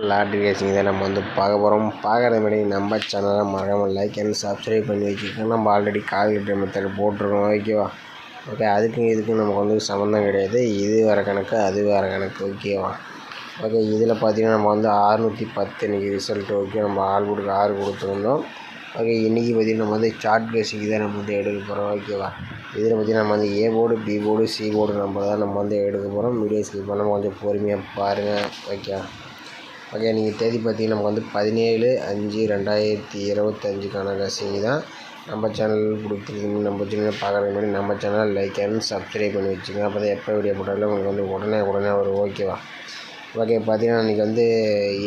Lottery racing தான் நம்ம பார்க்க போகிறோம். பார்க்குறது முன்னாடி நம்ம சேனலை மறக்காமல் லைக் அண்ட் சப்ஸ்கிரைப் பண்ணி வச்சுக்கோங்க. நம்ம ஆல்ரெடி கால்குலேட்டர் மெத்தட் போட்டிருக்கோம், ஓகேவா? ஓகே, அதுக்கும் இதுக்கும் நமக்கு சம்மந்தம் கிடையாது. இது வேறு கணக்கு, அது வேறு கணக்கு, ஓகேவா? ஓகே, இதில் பார்த்தீங்கன்னா நம்ம 610 இன்றைக்கி ரிசல்ட். ஓகே, நம்ம ஆல்போர்டுக்கு 6 கொடுத்துருந்தோம். ஓகே, இன்றைக்கி பார்த்திங்கன்னா நம்ம சார்ட் ரேசிங் தான் நம்ம எடுக்க போகிறோம், ஓகேவா? இதில் பார்த்திங்கன்னா நம்ம A board, B board, C board number தான் நம்ம எடுக்க போகிறோம். வீடியோ ஸ்கிப் பண்ணாமல் கொஞ்சம் பொறுமையாக பாருங்கள், ஓகே? ஓகே, நீங்கள் தேதி பார்த்தீங்கன்னா நமக்கு 17/5/2025க்கான ரசீது தான் நம்ம சேனல் கொடுத்துருக்கீங்க. நம்ம சேனல் பார்க்குறதுக்கு முன்னாடி நம்ம சேனல் லைக் அண்ட் சப்ஸ்கிரைப் பண்ணி வச்சுங்க. அப்போ தான் எப்போ வீடியோ போட்டாலும் உங்களுக்கு உடனே வரும், ஓகேவா? ஓகே, பார்த்தீங்கன்னா இன்றைக்கி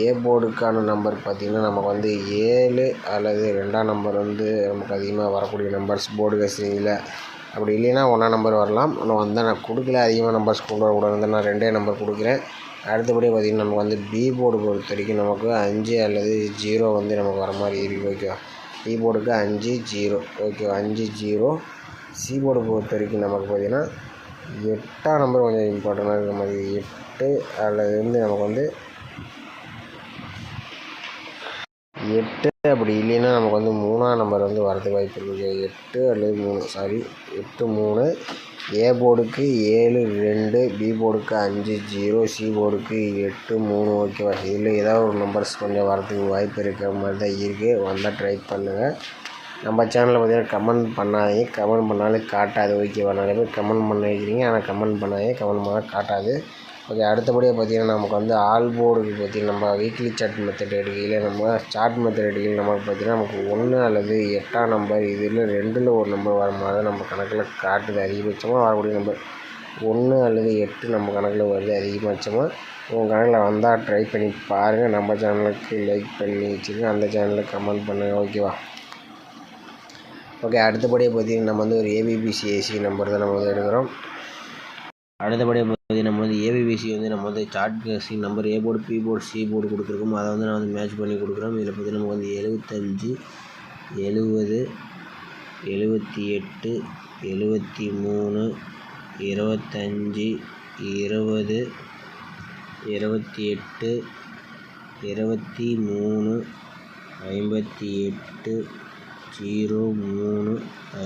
ஏ போர்டுக்கான நம்பர் பார்த்திங்கன்னா நமக்கு 7 அல்லது 2ஆம் நம்பர் நமக்கு அதிகமாக வரக்கூடிய நம்பர்ஸ் போர்டு ரசீதில். அப்படி இல்லைன்னா 1ஆம் நம்பர் வரலாம். ஆனால் நான் கொடுக்கல, அதிகமாக நம்பர்ஸ் கொண்டு வரக்கூடாது, நான் 2 நம்பர் கொடுக்குறேன். அடுத்தபடியாக பார்த்திங்கன்னா நமக்கு பி போர்டு பொறுத்த வரைக்கும் நமக்கு 5 அல்லது 0 நமக்கு வர மாதிரி இருக்குது, ஓகேவா? பி போர்டுக்கு 5 0, ஓகேவா? 5 0. சி போர்டு பொறுத்த வரைக்கும் நமக்கு பார்த்திங்கன்னா 8ஆம் நம்பர் கொஞ்சம் இம்பார்ட்டண்ட்டாக இருக்கிற மாதிரி, 8 அல்லது நமக்கு 8. அப்படி இல்லைன்னா நமக்கு 3ஆம் நம்பர் வரதுக்கு வாய்ப்பு இருக்குது. 8 அல்லது 3, 8 3. ஏ போர்டுக்கு 7 2, பி போர்டுக்கு 5 0, சி போர்டுக்கு 8 3, ஓகேவா? இதில் ஏதாவது ஒரு நம்பர்ஸ் கொஞ்சம் வரதுக்கு வாய்ப்பு இருக்கிற மாதிரி தான் இருக்குது. வந்தால் ட்ரை பண்ணுங்கள். நம்ம சேனலில் பார்த்தீங்கன்னா கமெண்ட் பண்ணாதீங்க, கமெண்ட் பண்ணாலும் காட்டாது, ஓகேவா? நிறைய பேர் கமெண்ட் பண்ண வைக்கிறீங்க, ஆனால் கமெண்ட் பண்ணாதீங்க, கமெண்ட் பண்ணால் காட்டாது. ஓகே, அடுத்தபடியாக பார்த்திங்கன்னா நமக்கு ஆல் போர்டுக்கு பார்த்திங்கன்னா நம்ம வீக்லி சார்ட் மெத்தட் எடுக்கையில் நம்ம சார்ட் மெத்தட் எடுக்கையில் நமக்கு பார்த்திங்கன்னா நமக்கு 1 அல்லது 8ஆம் நம்பர் இதில் 2ல் ஒரு நம்பர் வர மாதிரி நம்ம கணக்கில் காட்டுது. அதிகபட்சமாக வரக்கூடிய நம்பர் 1 அல்லது 8 நம்ம கணக்கில் வருது அதிகபட்சமாக. உங்கள் கணக்கில் வந்தால் ட்ரை பண்ணி பாருங்கள். நம்ம சேனலுக்கு லைக் பண்ணி வச்சுருங்க, அந்த சேனலில் கமெண்ட் பண்ணுங்கள், ஓகேவா? ஓகே, அடுத்தபடியாக பார்த்திங்கன்னா நம்ம ஒரு ஏபிபிசிஏசி நம்பர் தான் நம்ம எடுக்கிறோம். அடுத்தபடியாக நம்ம ஏபிபிசி நம்ம chart racing number A board, B board, C board கொடுத்துருக்கோம். அதை நான் மேட்ச் பண்ணி கொடுக்குறோம். இதில் பார்த்திங்கன்னா நமக்கு 75 70 78 73 25 20 28 23 58 03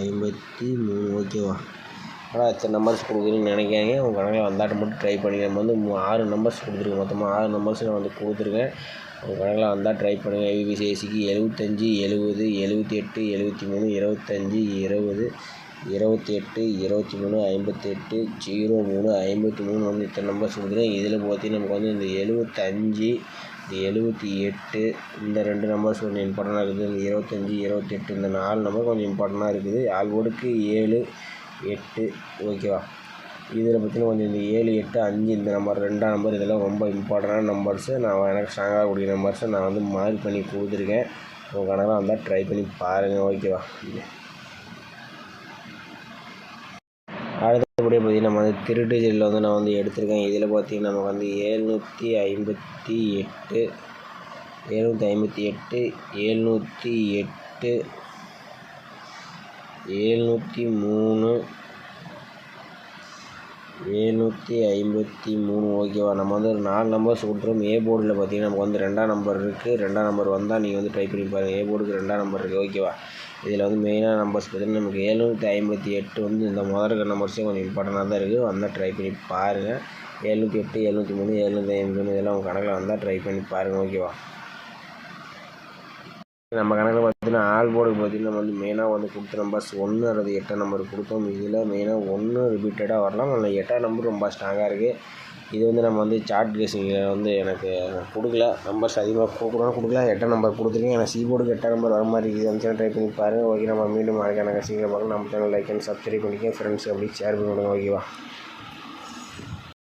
53, ஓகேவா? ஆனால் எத்தனை நம்பர்ஸ் கொடுக்குறீங்கன்னு நினைக்காங்க. உங்கள் கணக்கில் வந்தாட்டு மட்டும் ட்ரை பண்ணி நம்ம 6 நம்பர்ஸ் கொடுத்துருக்கோம். மொத்தமாக 6 நம்பர்ஸ் நான் கொடுத்துருக்கேன். உங்கள் கணக்கில் வந்தால் ட்ரை பண்ணுங்கள். ஏபிபிசிஏசிக்கு 75 70 78 73 25 20 28 23 58 03 53 இத்தனை நம்பர்ஸ் கொடுத்துருக்கேன். இதில் பார்த்தீங்கன்னா நமக்கு இந்த 75 இந்த 78 இந்த 2 நம்பர்ஸ் கொஞ்சம் இம்பார்ட்டண்ட்டாக இருக்குது. இந்த 25 28 இந்த 4 நம்பர் கொஞ்சம் இம்பார்ட்டண்ட்டாக இருக்குது. ஆல்போர்டுக்கு 7 8, ஓகேவா? இதில் பார்த்திங்கன்னா கொஞ்சம் இந்த 7 8 5 இந்த நம்பர் 2ஆம் நம்பர் இதெல்லாம் ரொம்ப இம்பார்ட்டண்டான நம்பர்ஸு. நான் எனக்கு ஸ்ட்ராங்காக கூடிய நம்பர்ஸை நான் மார்க் பண்ணி கொடுத்துருக்கேன். உங்கள் கணக்கில் வந்தால் ட்ரை பண்ணி பாருங்கள், ஓகேவா? அடுத்தபடியாக பார்த்திங்கன்னா நம்ம திருட்டு ஜெல்லில் நான் எடுத்திருக்கேன். இதில் பார்த்திங்கன்னா நமக்கு 758 758 708 703 753, ஓகேவா? நம்ம ஒரு 4 நம்பர்ஸ் கொடுத்துருவோம். ஏ போர்டில் பார்த்திங்கன்னா நமக்கு 2ஆம் நம்பர் இருக்குது. 2ஆம் நம்பர் வந்தால் நீங்கள் ட்ரை பண்ணி பாருங்கள். ஏ போர்டுக்கு 2ஆம் நம்பர் இருக்குது, ஓகேவா? இதில் மெயினான நம்பர்ஸ் பார்த்திங்கன்னா நமக்கு 758 இந்த முதல் நம்பர்ஸே கொஞ்சம் இம்பார்ட்டண்ட்டாக தான் இருக்குது. வந்தால் ட்ரை பண்ணி பாருங்கள். 708 703 753 இதெல்லாம் உங்கள் கணக்கில் வந்தால் ட்ரை பண்ணி பாருங்கள், ஓகேவா? நம்ம கணக்கில் பார்த்திங்கன்னா ஆல் போர்டுக்கு பார்த்திங்கன்னா நம்ம மெயினாக கொடுத்த நம்பர்ஸ் 1 அல்லது 8ஆம் நம்பர் கொடுத்தோம். இதில் மெயினாக 1 ரிப்பீட்டடாக வரலாம், அதில் 8ஆம் நம்பர் ரொம்ப ஸ்ட்ராங்காக இருக்குது. இது நம்ம சார்ட் ரேசிங்கில் எனக்கு கொடுக்கல, நம்பர்ஸ் அதிகமாக கொடுக்கல. 8ஆம் நம்பர் கொடுத்துருக்கேன். எனக்கு சி போர்டுக்கு 8ஆம் நம்பர் வர மாதிரி இருக்குது. அந்த ட்ரை பண்ணி பாருங்கள், ஓகே? நம்ம மீண்டும் மறக்கான ரசிகர்கள் பார்க்கலாம். நம்ம சேனல் லைக் அண்ட் சப்ஸ்கிரைப் பண்ணிக்க, ஃப்ரெண்ட்ஸ் அப்படி ஷேர் பண்ணி விடுங்க, ஓகேவா?